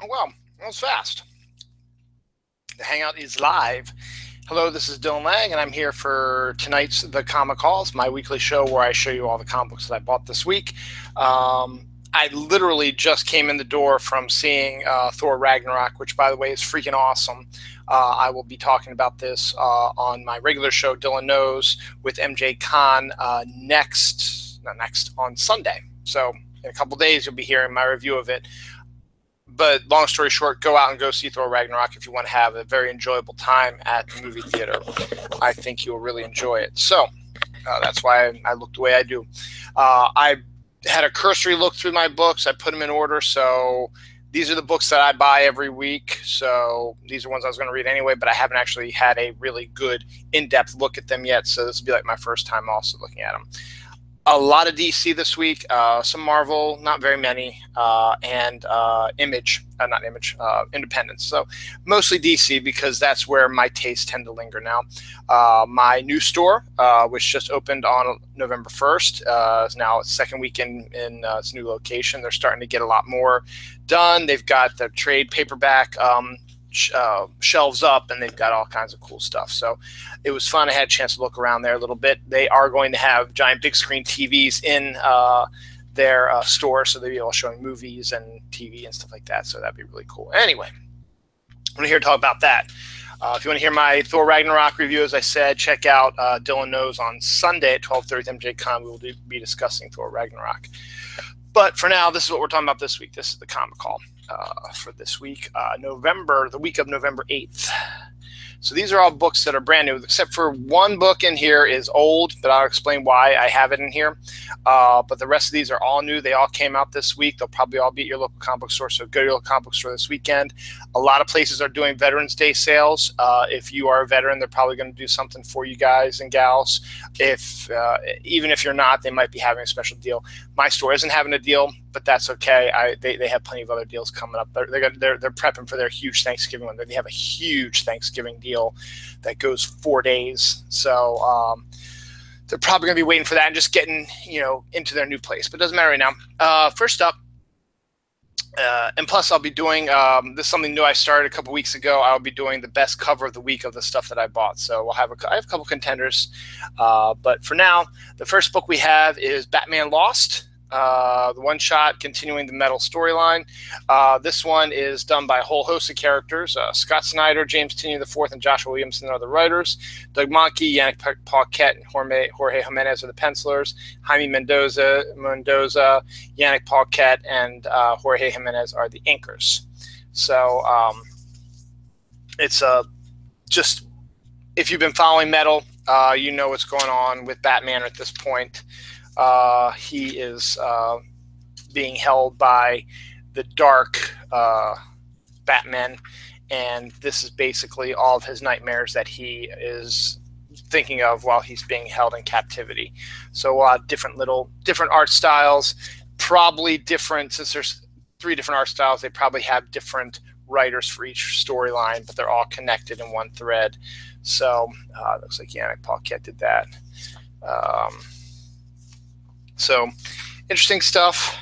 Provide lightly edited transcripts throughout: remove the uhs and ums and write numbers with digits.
Oh, well, that was fast. The Hangout is live. Hello, this is Dylan Lang, and I'm here for tonight's The Comic Hauls, my weekly show where I show you all the comic books that I bought this week. I literally just came in the door from seeing Thor Ragnarok, which, by the way, is freaking awesome. I will be talking about this on my regular show, Dylan Knows, with MJ Khan on Sunday. So in a couple days, you'll be hearing my review of it. But long story short, go out and go see Thor Ragnarok if you want to have a very enjoyable time at the movie theater. I think you'll really enjoy it. So that's why I look the way I do. I had a cursory look through my books. I put them in order. So these are the books that I buy every week. So these are ones I was going to read anyway, but I haven't actually had a really good in-depth look at them yet. So this will be like my first time also looking at them. A lot of DC this week, some Marvel, not very many, and Independence. So mostly DC because that's where my tastes tend to linger now. My new store, which just opened on November 1st, is now its second week in its new location. They're starting to get a lot more done. They've got the trade paperback shelves up, and they've got all kinds of cool stuff. So it was fun. I had a chance to look around there a little bit. They are going to have giant big screen TVs in their store, so they'll be able to show movies and TV and stuff like that. So that'd be really cool. Anyway, I'm here to talk about that. If you want to hear my Thor Ragnarok review, as I said, check out Dylan Knows on Sunday at 12:30 with MJ Khan. We will be discussing Thor Ragnarok. But for now, this is what we're talking about this week. This is the comic haul for this week, the week of November 8th. So these are all books that are brand new, except for one book in here is old, but I'll explain why I have it in here. But the rest of these are all new. They all came out this week. They'll probably all be at your local comic book store, so go to your local comic book store this weekend. A lot of places are doing Veterans Day sales. If you are a veteran, they're probably going to do something for you guys and gals. Even if you're not, they might be having a special deal. My store isn't having a deal, but that's okay. They have plenty of other deals coming up. They're prepping for their huge Thanksgiving one. They have a huge Thanksgiving deal that goes 4 days. So they're probably going to be waiting for that and just getting into their new place. But it doesn't matter right now. First up, and plus I'll be doing this is something new I started a couple weeks ago. I'll be doing the best cover of the week of the stuff that I bought. So I have a couple contenders. But for now, the first book we have is Batman Lost. The one-shot continuing the Metal storyline. This one is done by a whole host of characters. Scott Snyder, James Tynion IV, and Joshua Williamson are the writers. Doug Mahnke, Yannick Paquette, and Jorge Jimenez are the pencilers. Jaime Mendoza, Yannick Paquette, and Jorge Jimenez are the inkers. So it's just, if you've been following Metal, you know what's going on with Batman at this point. He is being held by the dark Batman, and this is basically all of his nightmares that he is thinking of while he's being held in captivity. So a lot of different art styles, probably different, since there's 3 different art styles, they probably have different writers for each storyline, but they're all connected in one thread. So it looks like Yannick Paquette did that. So interesting stuff.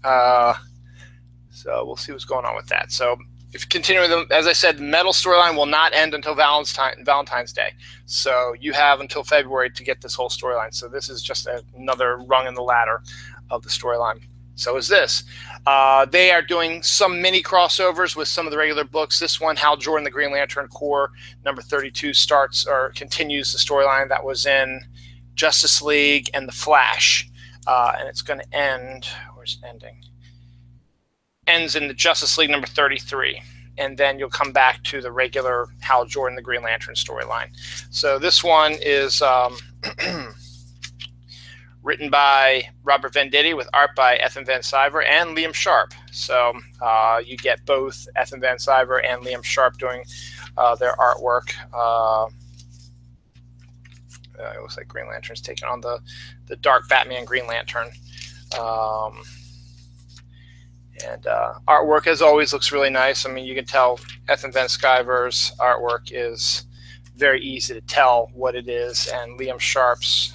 So we'll see what's going on with that. So if continuing them, as I said, the Metal storyline will not end until Valentine's Day. So you have until February to get this whole storyline. So this is just another rung in the ladder of the storyline. So is this. They are doing some mini crossovers with some of the regular books. This one, Hal Jordan, the Green Lantern Corps, number 32, starts or continues the storyline that was in Justice League and The Flash. And it's going to end, where's it ending? Ends in the Justice League number 33. And then you'll come back to the regular Hal Jordan, the Green Lantern storyline. So this one is written by Robert Venditti with art by Ethan Van Sciver and Liam Sharp. So you get both Ethan Van Sciver and Liam Sharp doing their artwork. It looks like Green Lantern's taking on the dark Batman Green Lantern. And artwork, as always, looks really nice. I mean, you can tell Ethan Van Sciver's artwork is very easy to tell what it is, and Liam Sharp's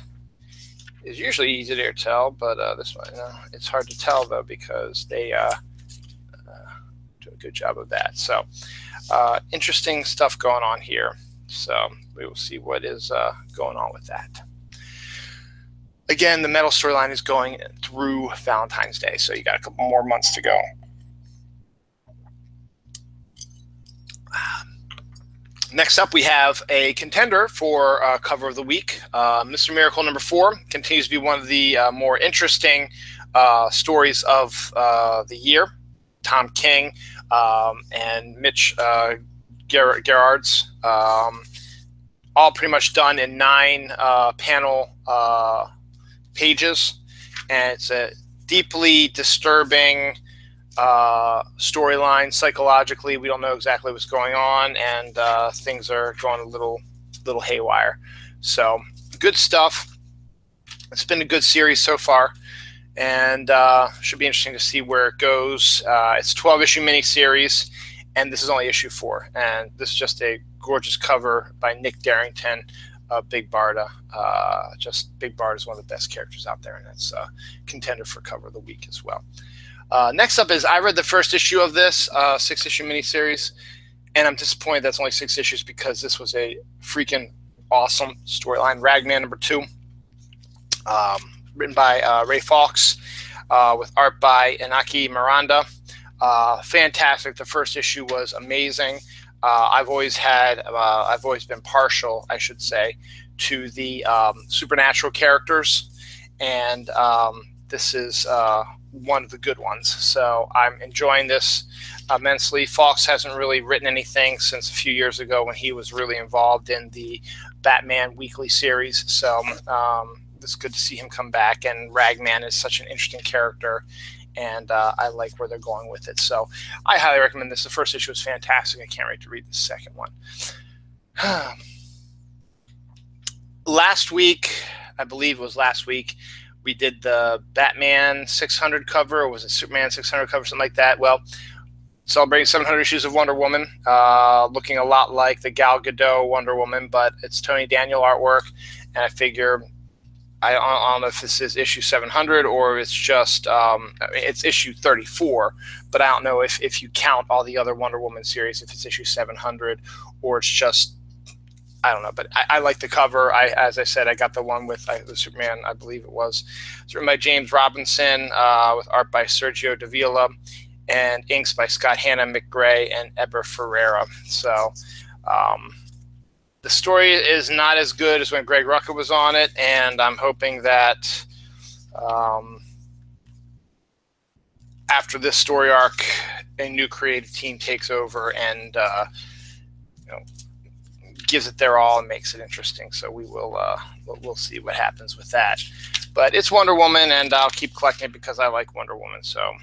is usually easy to tell, but this one, it's hard to tell, though, because they do a good job of that. So interesting stuff going on here. So we will see what is going on with that. Again, the metal storyline is going through Valentine's Day, so you got a couple more months to go. Next up, we have a contender for cover of the week. Mr. Miracle #4 continues to be one of the more interesting stories of the year. Tom King and Mitch Gerards, all pretty much done in 9 panel pages, and it's a deeply disturbing storyline. Psychologically, we don't know exactly what's going on, and things are going a little haywire. So good stuff. It's been a good series so far, and should be interesting to see where it goes. It's a 12-issue miniseries, and this is only issue 4, and this is just a gorgeous cover by Nick Darrington. Big Barda. Just Big Barda is one of the best characters out there, and it's a contender for cover of the week as well. Next up is, I read the first issue of this 6-issue miniseries, and I'm disappointed that's only 6 issues because this was a freaking awesome storyline. Ragman #2, written by Ray Fawkes, with art by Inaki Miranda. Fantastic. The first issue was amazing. I've always been partial, I should say, to the supernatural characters, and this is one of the good ones. So I'm enjoying this immensely. Fawkes hasn't really written anything since a few years ago when he was really involved in the Batman weekly series. So it's good to see him come back, and Ragman is such an interesting character, and I like where they're going with it. So I highly recommend this. The first issue was fantastic. I can't wait to read the second one. Last week, I believe it was last week, we did the Batman 600 cover, or was it Superman 600 cover, something like that. Well, celebrating 700 issues of Wonder Woman, looking a lot like the Gal Gadot Wonder Woman, but it's Tony Daniel artwork, and I figure, I don't know if this is issue 700 or it's just, it's issue 34, but I don't know if you count all the other Wonder Woman series, if it's issue 700 or it's just, I don't know, but I like the cover. As I said, I got the one with the Superman, I believe it was. It's written by James Robinson, with art by Sergio Davila, and inks by Scott Hanna, Mick Gray, and Eber Ferreira. So the story is not as good as when Greg Rucka was on it, and I'm hoping that after this story arc, a new creative team takes over and gives it their all and makes it interesting. So we will we'll see what happens with that. But it's Wonder Woman, and I'll keep collecting it because I like Wonder Woman. So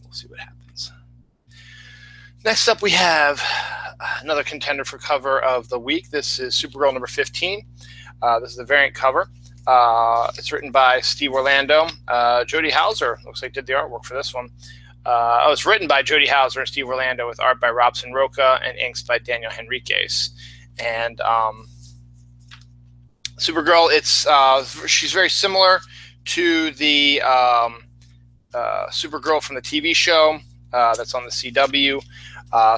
we'll see what happens. Next up, we have another contender for cover of the week. This is Supergirl #15. This is the variant cover. It's written by Steve Orlando. Jody Hauser looks like did the artwork for this one. It's written by Jody Hauser and Steve Orlando, with art by Robson Roca and inks by Daniel Henriquez. And Supergirl, she's very similar to the Supergirl from the TV show that's on the CW.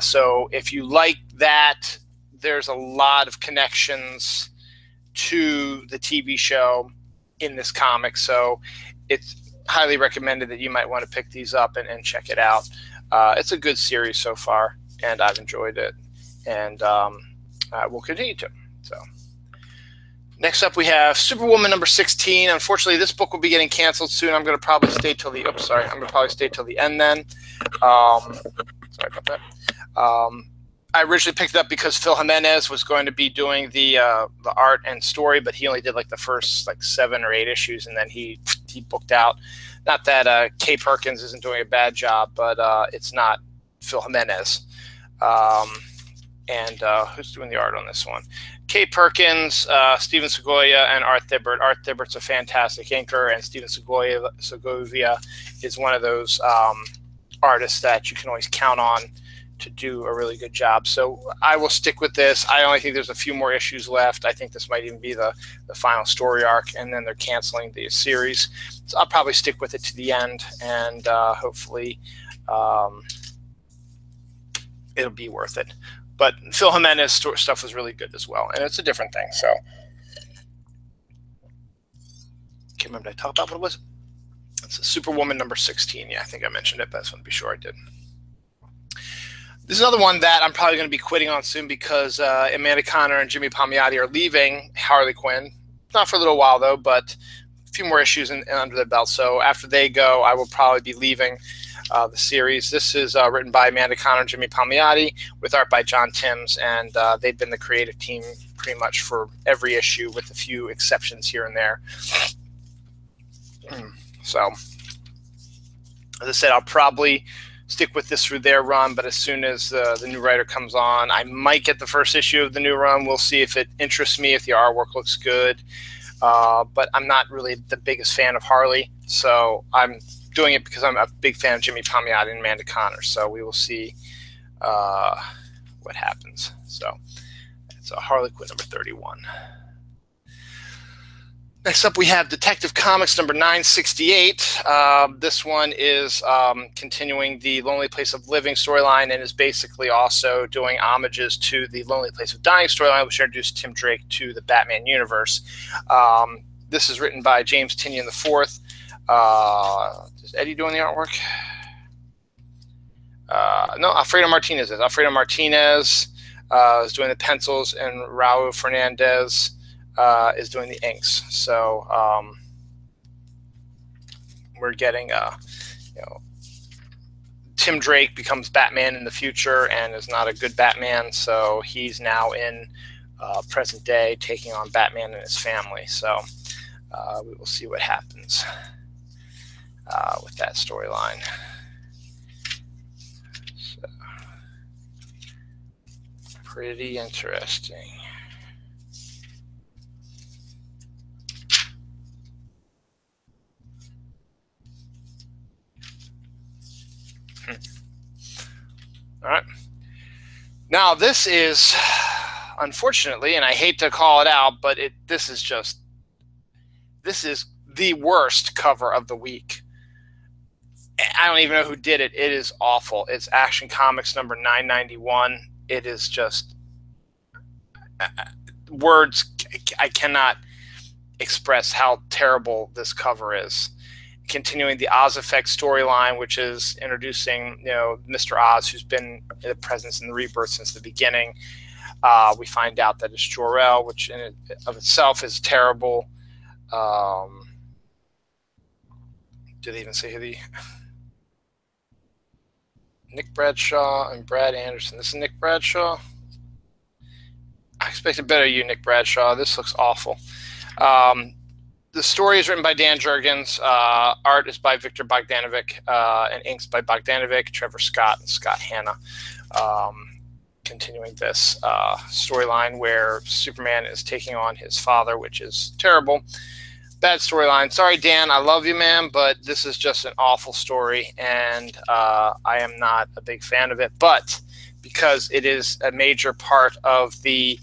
So if you like that, there's a lot of connections to the TV show in this comic. So it's highly recommended that you might want to pick these up and check it out. It's a good series so far, and I've enjoyed it, and we'll continue to. So next up, we have Superwoman #16. Unfortunately, this book will be getting canceled soon. I'm going to probably stay till the I'm going to probably stay till the end then. Sorry about that. I originally picked it up because Phil Jimenez was going to be doing the art and story, but he only did like the first 7 or 8 issues, and then he booked out. Not that Kay Perkins isn't doing a bad job, but it's not Phil Jimenez. And who's doing the art on this one? Kay Perkins, Steven Segovia, and Art Thibbert. Art Thibbert's a fantastic inker, and Steven Segovia is one of those artists that you can always count on to do a really good job. So I will stick with this. I only think there's a few more issues left. I think this might even be the final story arc, and then they're canceling the series. So I'll probably stick with it to the end, and hopefully it'll be worth it. But Phil Jimenez stuff was really good as well, and it's a different thing. So can't remember, did I talk about what it was? It's a Superwoman number 16. Yeah, I think I mentioned it, but I just want to be sure I did. This is another one that I'm probably going to be quitting on soon because Amanda Conner and Jimmy Palmiotti are leaving Harley Quinn. Not for a little while, though, but a few more issues under their belt. So after they go, I will probably be leaving the series. This is written by Amanda Conner and Jimmy Palmiotti with art by John Timms, and they've been the creative team pretty much for every issue with a few exceptions here and there. So, as I said, I'll probably stick with this through their run, but as soon as the new writer comes on, I might get the first issue of the new run. We'll see if it interests me, if the artwork looks good. But I'm not really the biggest fan of Harley, so I'm doing it because I'm a big fan of Jimmy Palmiotti and Amanda Conner. So we will see what happens. So it's a Harley Quinn number 31. Next up, we have Detective Comics number 968. This one is continuing the Lonely Place of Living storyline and is basically also doing homages to the Lonely Place of Dying storyline, which introduced Tim Drake to the Batman universe. This is written by James Tynion IV. Is Eddie doing the artwork? No, Alfredo Martinez is. Alfredo Martinez is doing the pencils, and Raul Fernandez is doing the inks. So we're getting, Tim Drake becomes Batman in the future and is not a good Batman. So he's now in present day taking on Batman and his family. So we will see what happens with that storyline. So, pretty interesting. All right. Now this is, unfortunately, and I hate to call it out, but this is the worst cover of the week. I don't even know who did it. It is awful. It's Action Comics number 991. It is just words. I cannot express how terrible this cover is. Continuing the Oz Effect storyline, which is introducing, Mr. Oz, who's been a presence in the Rebirth since the beginning. We find out that it's Jor-El, which in of itself is terrible. Did they even say who Nick Bradshaw and Brad Anderson? This is Nick Bradshaw. I expected better of you, Nick Bradshaw. This looks awful. The story is written by Dan Jurgens. Art is by Victor Bogdanovic, and inks by Bogdanovic, Trevor Scott, and Scott Hanna. Continuing this storyline where Superman is taking on his father, which is terrible. Bad storyline. Sorry, Dan. I love you, man, but this is just an awful story, and I am not a big fan of it. But because it is a major part of the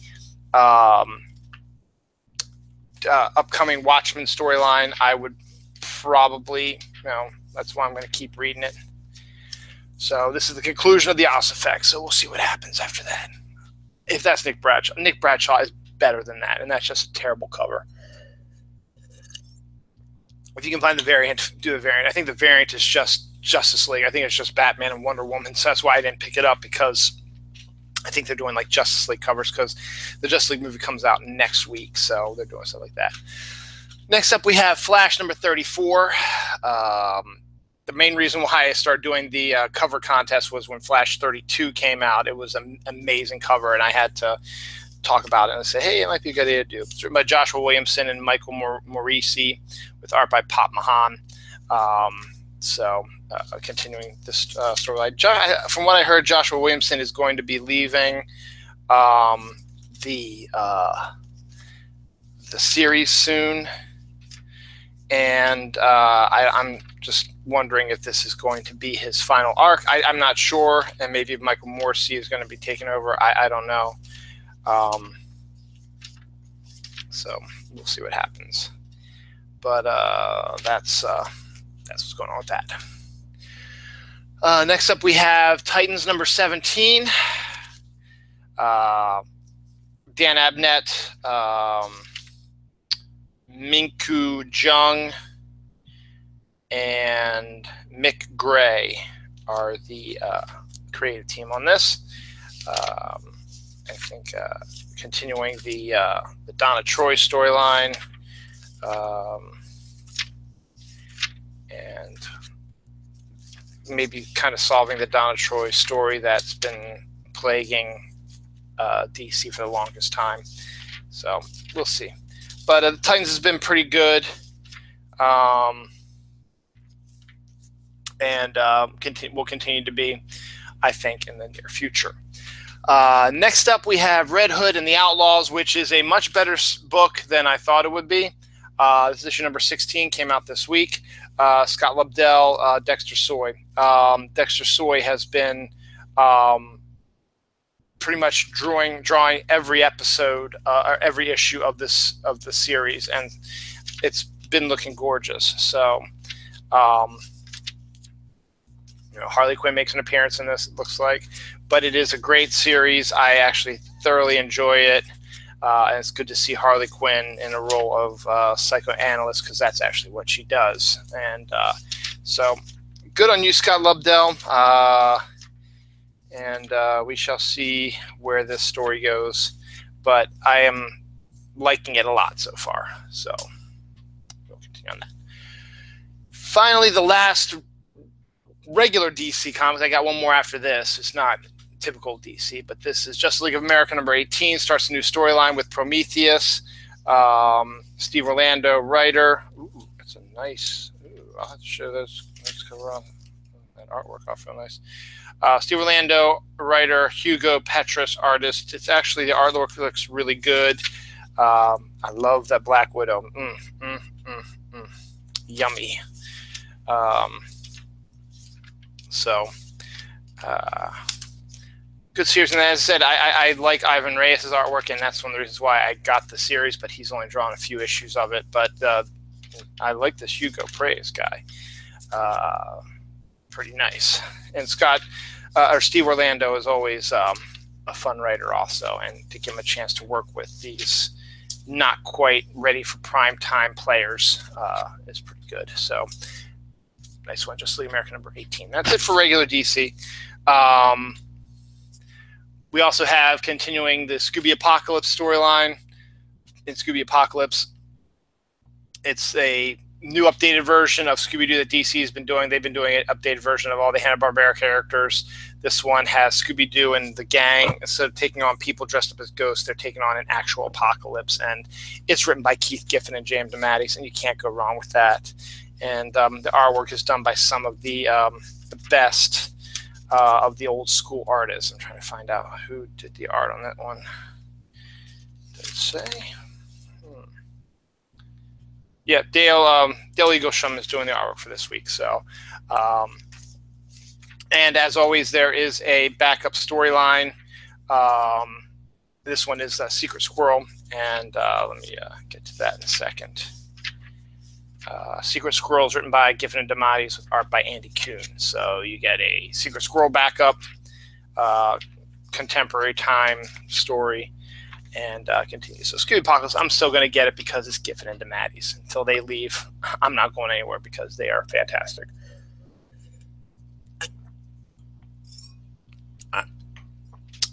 upcoming Watchmen storyline, I would probably, that's why I'm going to keep reading it. So this is the conclusion of the Oz Effect. So we'll see what happens after that. If that's Nick Bradshaw. Nick Bradshaw is better than that, and that's just a terrible cover. If you can find the variant, do the variant. I think the variant is just Justice League. I think it's just Batman and Wonder Woman. So that's why I didn't pick it up, because I think they're doing like Justice League covers, because the Justice League movie comes out next week. So they're doing stuff like that. Next up, we have Flash number 34. The main reason why I started doing the cover contest was when Flash 32 came out. It was an amazing cover, and I had to talk about it and say, hey, it might be a good idea to do. It's written by Joshua Williamson and Michael Morisi with art by Pop Mahan. Continuing this storyline. From what I heard, Joshua Williamson is going to be leaving the series soon. And I'm just wondering if this is going to be his final arc. I'm not sure, and maybe if Michael Morsi is going to be taking over. I don't know. So we'll see what happens. But that's what's going on with that. Next up, we have Titans number 17. Dan Abnett, Minku Jung, and Mick Gray are the creative team on this. I think continuing the Donna Troy storyline, and maybe kind of solving the Donna Troy story that's been plaguing DC for the longest time. So we'll see. But the Titans has been pretty good, and will continue to be, I think, in the near future. Next up, we have Red Hood and the Outlaws, which is a much better book than I thought it would be. This is issue number 16, came out this week. Scott Lobdell, Dexter Soy. Dexter Soy has been pretty much drawing every episode or every issue of the series, and it's been looking gorgeous. So, Harley Quinn makes an appearance in this, it looks like, but it is a great series. I actually thoroughly enjoy it. And it's good to see Harley Quinn in a role of psychoanalyst, because that's actually what she does. And so good on you, Scott Lobdell. And we shall see where this story goes. But I am liking it a lot so far. So we'll continue on that. Finally, the last regular DC comics. I got one more after this. It's not typical DC, but this is Justice League of America number 18. Starts a new storyline with Prometheus. Steve Orlando, writer. Ooh, that's a nice. I'll have to show those. Let's cover off that artwork off real nice. Steve Orlando, writer. Hugo Petrus, artist. It's actually, the artwork looks really good. I love that Black Widow. Yummy. Good series. And as I said, I like Ivan Reyes' artwork, and that's one of the reasons why I got the series, but he's only drawn a few issues of it. But I like this Hugo Praise guy. Pretty nice. And Steve Orlando is always a fun writer also, and to give him a chance to work with these not quite ready for prime time players is pretty good. So nice one, Justice League America number 18. That's it for regular DC. We also have continuing the Scooby Apocalypse storyline. In Scooby Apocalypse, it's a new updated version of Scooby-Doo that DC has been doing. They've been doing an updated version of all the Hanna-Barbera characters. This one has Scooby-Doo and the gang. Instead of taking on people dressed up as ghosts, they're taking on an actual apocalypse. And it's written by Keith Giffen and James DeMatteis, and you can't go wrong with that. And the artwork is done by some of the best of the old school artists. I'm trying to find out who did the art on that one. Did it say? Yeah, Dale Eaglesham is doing the artwork for this week. So, and as always, there is a backup storyline. This one is Secret Squirrel, and let me get to that in a second. Secret Squirrel is written by Giffen and DeMatteis with art by Andy Kuhn. So you get a Secret Squirrel backup, contemporary time story, and continue. So Scooby Apocalypse, I'm still going to get it because it's Giffen and DeMatteis. Until they leave, I'm not going anywhere because they are fantastic.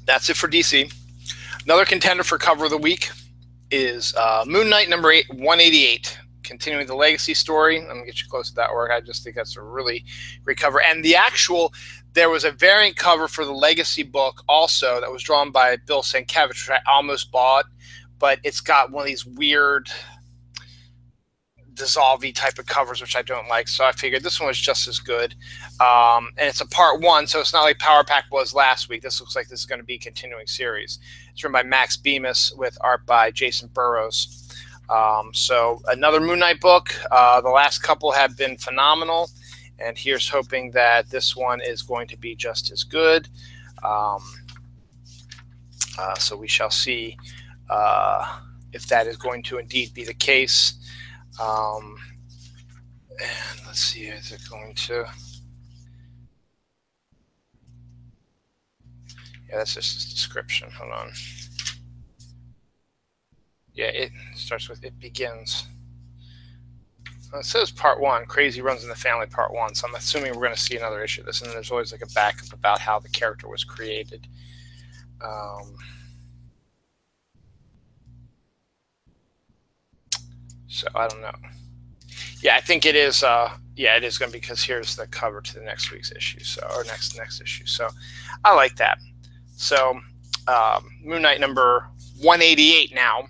That's it for DC. Another contender for cover of the week is Moon Knight number 188. Continuing the legacy story. I'm gonna get you close to that work. I just think that's a really great cover. And there was a variant cover for the legacy book also that was drawn by Bill Sienkiewicz, which I almost bought, but it's got one of these weird dissolve-y type of covers, which I don't like. So I figured this one was just as good. And it's a part one, so it's not like Power Pack was last week. This looks like this is going to be a continuing series. It's written by Max Bemis with art by Jason Burrows. So another Moon Knight book. The last couple have been phenomenal, and here's hoping that this one is going to be just as good. So we shall see if that is going to indeed be the case. And let's see, is it going to... Yeah, that's just his description. Hold on. Yeah, it starts with "it begins." Well, it says part 1, Crazy Runs in the Family part 1, so I'm assuming we're going to see another issue of this, and then there's always like a backup about how the character was created. So I don't know. Yeah, I think it is. Yeah, it is going to be, because here's the cover to the next week's issue, so or next issue. So I like that. So Moon Knight number 188 now.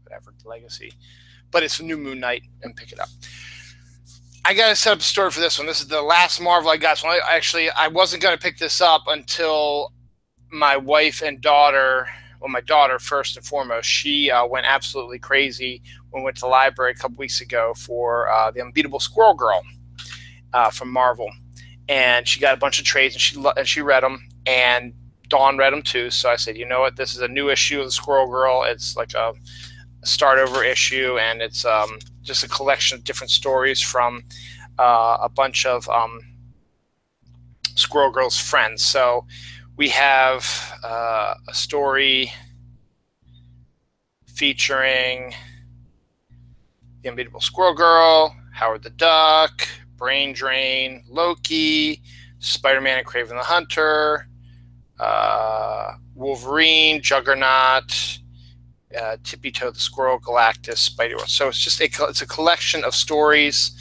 Whatever, Legacy, but it's a new Moon Knight, and pick it up. I got to set up a story for this one. This is the last Marvel I got. So I wasn't going to pick this up until my wife and daughter. Well, my daughter first and foremost. She went absolutely crazy when we went to the library a couple weeks ago for the Unbeatable Squirrel Girl from Marvel, and she got a bunch of trades, and she read them, and Dawn read them too. So I said, you know what? This is a new issue of the Squirrel Girl. It's like a start over issue, and it's just a collection of different stories from a bunch of Squirrel Girl's friends. So we have a story featuring the Unbeatable Squirrel Girl, Howard the Duck, Brain Drain, Loki, Spider-Man and Kraven the Hunter, Wolverine, Juggernaut, Tippy Toe the Squirrel, Galactus, Spidey. So it's a collection of stories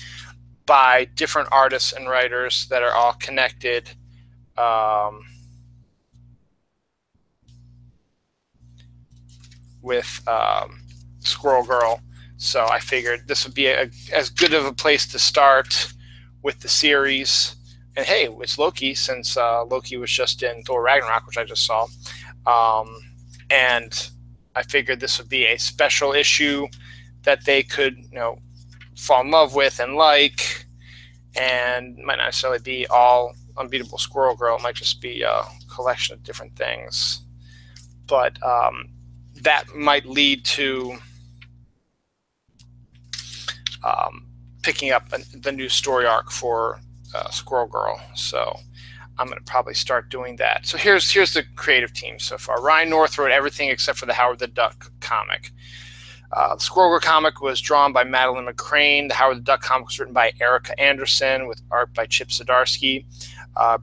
by different artists and writers that are all connected. With Squirrel Girl. So I figured this would be as good of a place to start with the series. And hey, it's Loki, since Loki was just in Thor Ragnarok, which I just saw. And I figured this would be a special issue that they could, fall in love with and like, and might not necessarily be all Unbeatable Squirrel Girl. It might just be a collection of different things. But that might lead to picking up the new story arc for Squirrel Girl. So I'm going to probably start doing that. So here's the creative team so far. Ryan North wrote everything except for the Howard the Duck comic. The Squirrel Girl comic was drawn by Madeline McCrane. The Howard the Duck comic was written by Erica Anderson with art by Chip Zdarsky.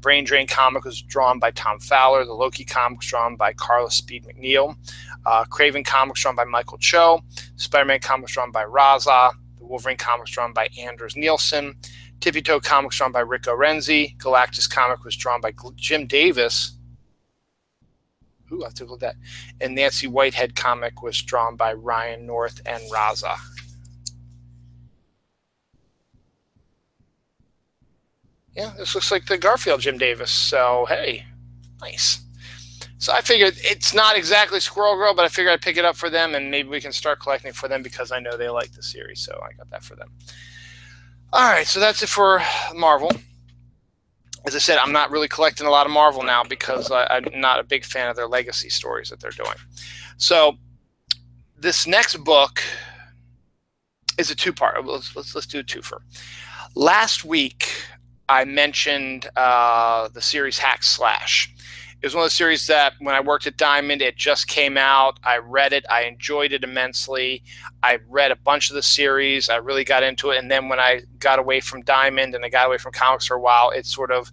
Brain Drain comic was drawn by Tom Fowler. The Loki comic was drawn by Carla Speed McNeil. Kraven comic was drawn by Michael Cho. Spider-Man comic was drawn by Raza. The Wolverine comic was drawn by Anders Nielsen. Tippy Toe comic was drawn by Rick Orenzi. Galactus comic was drawn by Jim Davis. Ooh, I have to look at that. And Nancy Whitehead comic was drawn by Ryan North and Raza. Yeah, this looks like the Garfield Jim Davis. So, hey, nice. So I figured it's not exactly Squirrel Girl, but I figured I'd pick it up for them, and maybe we can start collecting for them because I know they like the series. So I got that for them. All right, so that's it for Marvel. As I said, I'm not really collecting a lot of Marvel now because I'm not a big fan of their legacy stories that they're doing. So this next book is a two-part. Let's do a twofer. Last week, I mentioned the series Hack Slash. It was one of the series that when I worked at Diamond, it just came out. I read it. I enjoyed it immensely. I read a bunch of the series. I really got into it. And then when I got away from Diamond and I got away from comics for a while, it sort of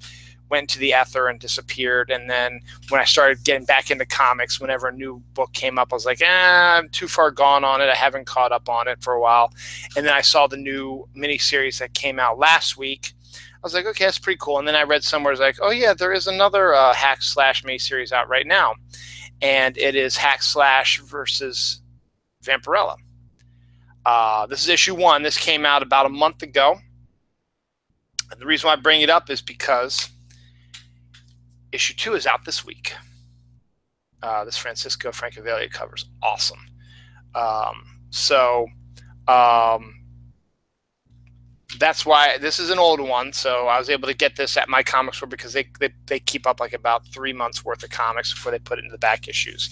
went to the ether and disappeared. And then when I started getting back into comics, whenever a new book came up, I was like, I'm too far gone on it. I haven't caught up on it for a while. And then I saw the new miniseries that came out last week. I was like, okay, that's pretty cool. And then I read somewhere, it's like, oh yeah, there is another Hack Slash miniseries out right now. And it is Hack Slash versus Vampirella. This is issue 1. This came out about a month ago. And the reason why I bring it up is because issue 2 is out this week. This Francisco Francavilla cover is awesome. That's why this is an old one, so I was able to get this at my comic store because they keep up like about 3 months worth of comics before they put it into the back issues.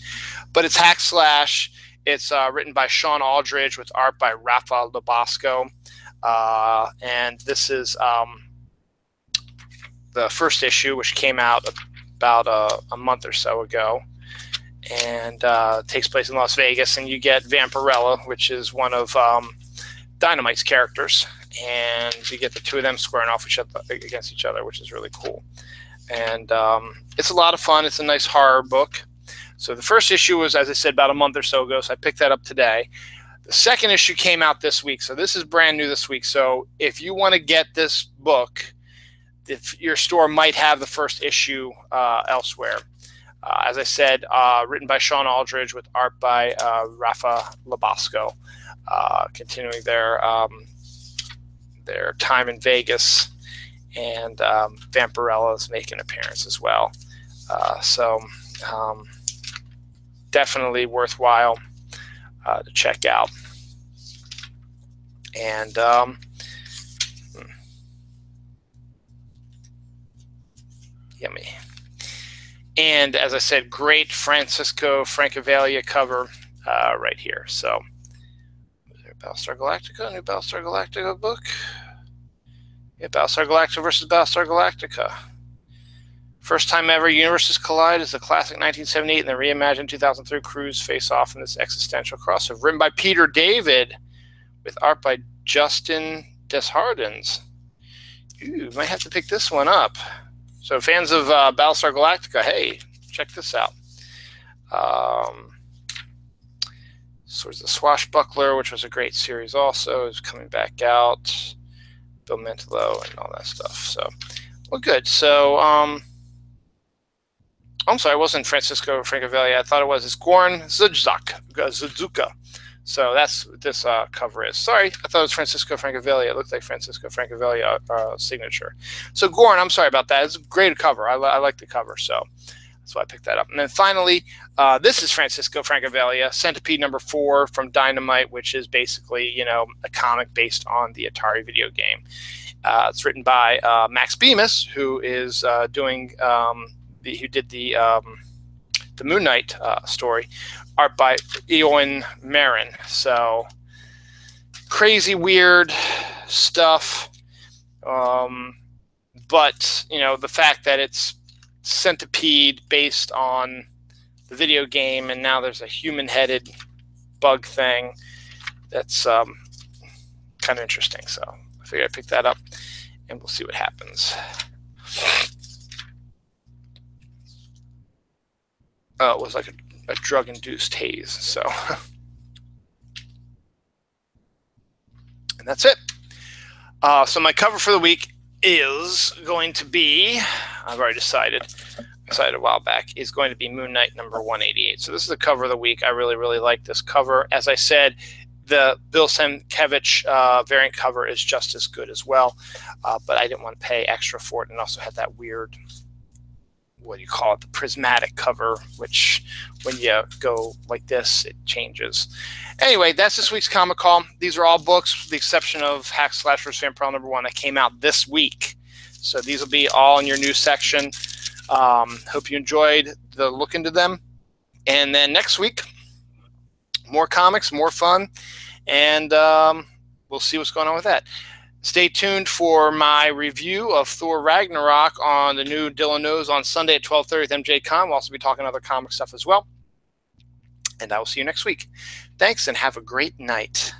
But it's Hack Slash. It's written by Sean Aldridge with art by Rafa Lobosco. And this is the first issue, which came out about a month or so ago, and takes place in Las Vegas, and you get Vampirella, which is one of Dynamite's characters, and you get the two of them squaring off against each other, which is really cool. And it's a lot of fun. It's a nice horror book. So the first issue was, as I said, about a month or so ago, so I picked that up today. The second issue came out this week, so this is brand new this week. So if you want to get this book, if your store might have the first issue elsewhere. As I said, written by Sean Aldridge with art by Rafa Labasco, continuing their time in Vegas, and Vampirella is making an appearance as well. So definitely worthwhile to check out. And yummy. And as I said, great Francisco Francavilla cover right here. So, is there Battlestar Galactica? New Battlestar Galactica book? Yeah, Battlestar Galactica versus Battlestar Galactica. First time ever universes collide is the classic 1978 and the reimagined 2003 crews face off in this existential crossover. Written by Peter David with art by Justin Desjardins. Ooh, might have to pick this one up. So fans of Battlestar Galactica, hey, check this out. Swords of the Swashbuckler, which was a great series also, is coming back out. Bill Mantlo and all that stuff. So, well, good. So, I'm sorry, it wasn't Francisco Francavilla. I thought it was. It's Goran Zudzuka. So that's what this cover is. Sorry, I thought it was Francisco Francavilla. It looked like Francisco Francavilla signature. So Goran, I'm sorry about that. It's a great cover. I like the cover, so that's why I picked that up. And then finally, this is Francisco Francavilla, Centipede #4 from Dynamite, which is basically, you know, a comic based on the Atari video game. It's written by Max Bemis, who is doing who did the Moon Knight story. Art by Eoin Marin. So crazy, weird stuff. But, you know, the fact that it's Centipede based on the video game, and now there's a human-headed bug thing, that's kind of interesting. So I figured I'd pick that up, and we'll see what happens. It was like a drug-induced haze. So, and that's it. So my cover for the week is going to be, I've already decided a while back, is going to be Moon Knight #188. So this is the cover of the week. I really, really like this cover. As I said, the Bill Sienkiewicz variant cover is just as good as well, but I didn't want to pay extra for it, and also had that weird, what do you call it, the prismatic cover, which when you go like this, it changes. Anyway, that's this week's Comic Call. These are all books, with the exception of Hack Slash vs. Vampirella #1 that came out this week. So these will be all in your news section. Hope you enjoyed the look into them. And then next week, more comics, more fun, and we'll see what's going on with that. Stay tuned for my review of Thor Ragnarok on the new Dylan Knows on Sunday at 12:30 with MJCon. We'll also be talking other comic stuff as well. And I will see you next week. Thanks, and have a great night.